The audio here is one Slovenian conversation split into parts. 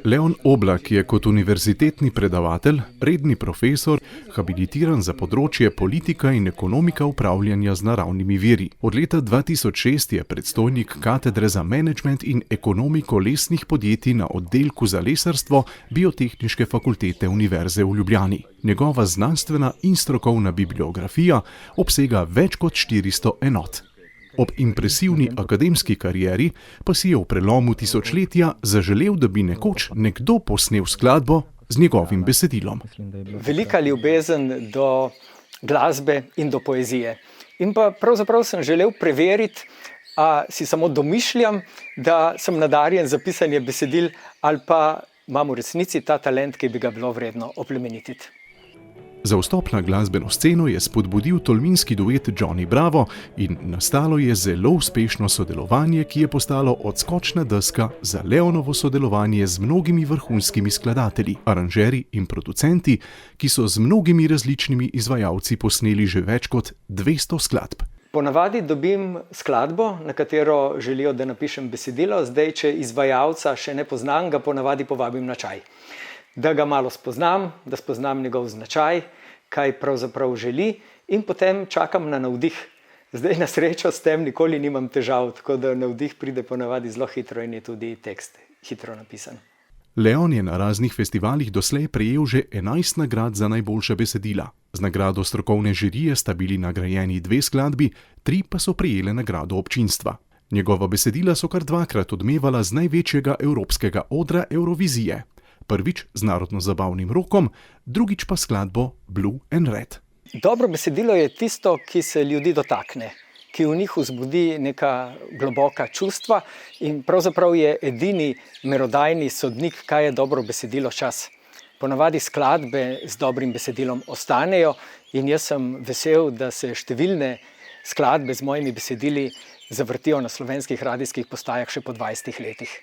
Leon Oblak je kot univerzitetni predavatelj, redni profesor, habilitiran za področje politika in ekonomika upravljanja z naravnimi viri. Od leta 2006 je predstojnik katedre za menedžment in ekonomiko lesnih podjetij na oddelku za lesarstvo Biotehniške fakultete Univerze v Ljubljani. Njegova znanstvena in strokovna bibliografija obsega več kot 400 enot. Ob impresivni akademski karieri pa si je v prelomu tisočletja zaželel, da bi nekoč nekdo posnel skladbo z njegovim besedilom. Velika ljubezen do glasbe in do poezije. In pa pravzaprav sem želel preveriti, a si samo domišljam, da sem nadarjen za pisanje besedil ali pa imam v resnici ta talent, ki bi ga bilo vredno oplemenititi. Za vstop na glasbeno sceno je spodbudil tolminski duet Johnny Bravo in nastalo je zelo uspešno sodelovanje, ki je postalo odskočna deska za Leonovo sodelovanje z mnogimi vrhunskimi skladatelji, aranžerji in producenti, ki so z mnogimi različnimi izvajalci posneli že več kot 200 skladb. Ponavadi dobim skladbo, na katero želijo, da napišem besedilo. Zdaj, če izvajalca še ne poznam, ga ponavadi povabim na čaj. Da ga malo spoznam, da spoznam njegov značaj, kaj pravzaprav želi in potem čakam na navdih. Zdaj na srečo s tem nikoli nimam težav, tako da navdih pride ponavadi zelo hitro in je tudi tekst hitro napisan. Leon je na raznih festivalih doslej prejel že 11 nagrad za najboljša besedila. Z nagrado strokovne žirije sta bili nagrajeni 2 skladbi, 3 pa so prejele nagrado občinstva. Njegova besedila so kar 2-krat odmevala z največjega evropskega odra Eurovizije. Prvič z narodno-zabavnim rokom, drugič pa skladbo Blue and Red. Dobro besedilo je tisto, ki se ljudi dotakne, ki v njih vzbudi neka globoka čustva in pravzaprav je edini merodajni sodnik, kaj je dobro besedilo čas. Ponavadi skladbe z dobrim besedilom ostanejo in jaz sem vesel, da se številne skladbe z mojimi besedili zavrtijo na slovenskih radijskih postajah še po 20 letih.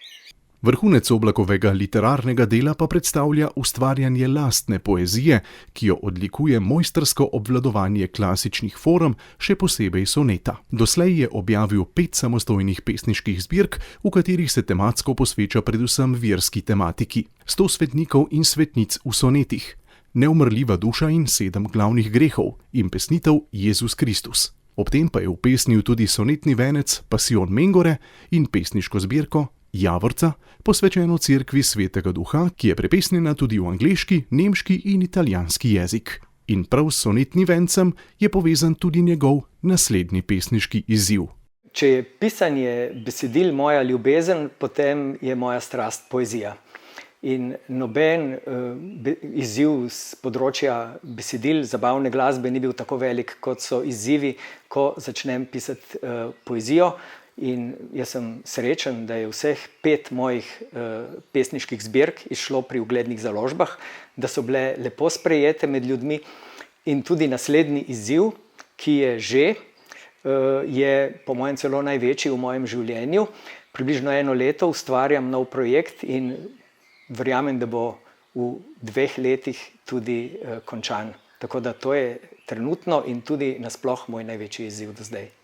Vrhunec Oblakovega literarnega dela pa predstavlja ustvarjanje lastne poezije, ki jo odlikuje mojstrsko obvladovanje klasičnih form, še posebej soneta. Doslej je objavil 5 samostojnih pesniških zbirk, v katerih se tematsko posveča predvsem verski tematiki. 100 svetnikov in svetnic v sonetih, Neumrljiva duša in 7 glavnih grehov in pesnitev Jezus Kristus. Ob tem pa je upesnil tudi sonetni venec Pasijon Mengore in pesniško zbirko Javorca, posvečeno cerkvi Svetega Duha, ki je prepesnjena tudi v angleški, nemški in italijanski jezik. In prav s sonetnim vencem je povezan tudi njegov naslednji pesniški izziv. Če je pisanje besedil moja ljubezen, potem je moja strast poezija. In noben izziv z področja besedil, zabavne glasbe ni bil tako velik, kot so izzivi, ko začnem pisati poezijo. In jaz sem srečen, da je vseh 5 mojih pesniških zbirk izšlo pri uglednih založbah, da so bile lepo sprejete med ljudmi. In tudi naslednji izziv, ki je že, je po mojem celo največji v mojem življenju. Približno 1 leto ustvarjam nov projekt in verjamem, da bo v 2 letih tudi končan. Tako da to je trenutno in tudi nasploh moj največji izziv do zdaj.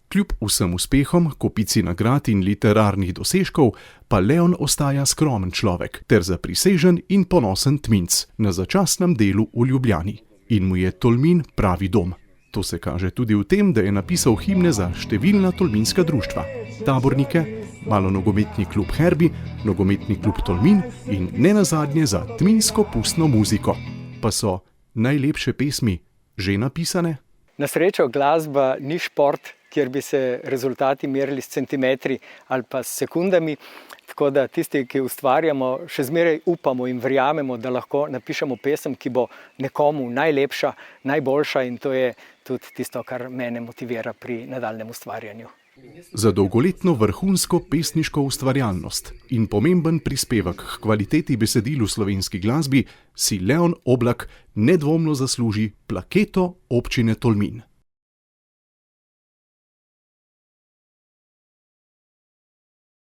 Kljub vsem uspehom, kopici nagrad in literarnih dosežkov, pa Leon ostaja skromen človek ter zaprisežen in ponosen Tminc na začasnem delu v Ljubljani. In mu je Tolmin pravi dom. To se kaže tudi v tem, da je napisal himne za številna tolminska društva, tabornike, malonogometni klub Herbi, nogometni klub Tolmin in nenazadnje za tminsko pustno muziko. Pa so najlepše pesmi že napisane? Na srečo glasba ni šport, kjer bi se rezultati merili s centimetri ali pa s sekundami. Tako da tisti, ki ustvarjamo, še zmeraj upamo in verjamemo, da lahko napišemo pesem, ki bo nekomu najlepša, najboljša in to je tudi tisto, kar mene motivira pri nadaljnjem ustvarjanju. Za dolgoletno vrhunsko pesniško ustvarjalnost in pomemben prispevek k kvaliteti besedil v slovenski glasbi si Leon Oblak nedvomno zasluži plaketo občine Tolmin.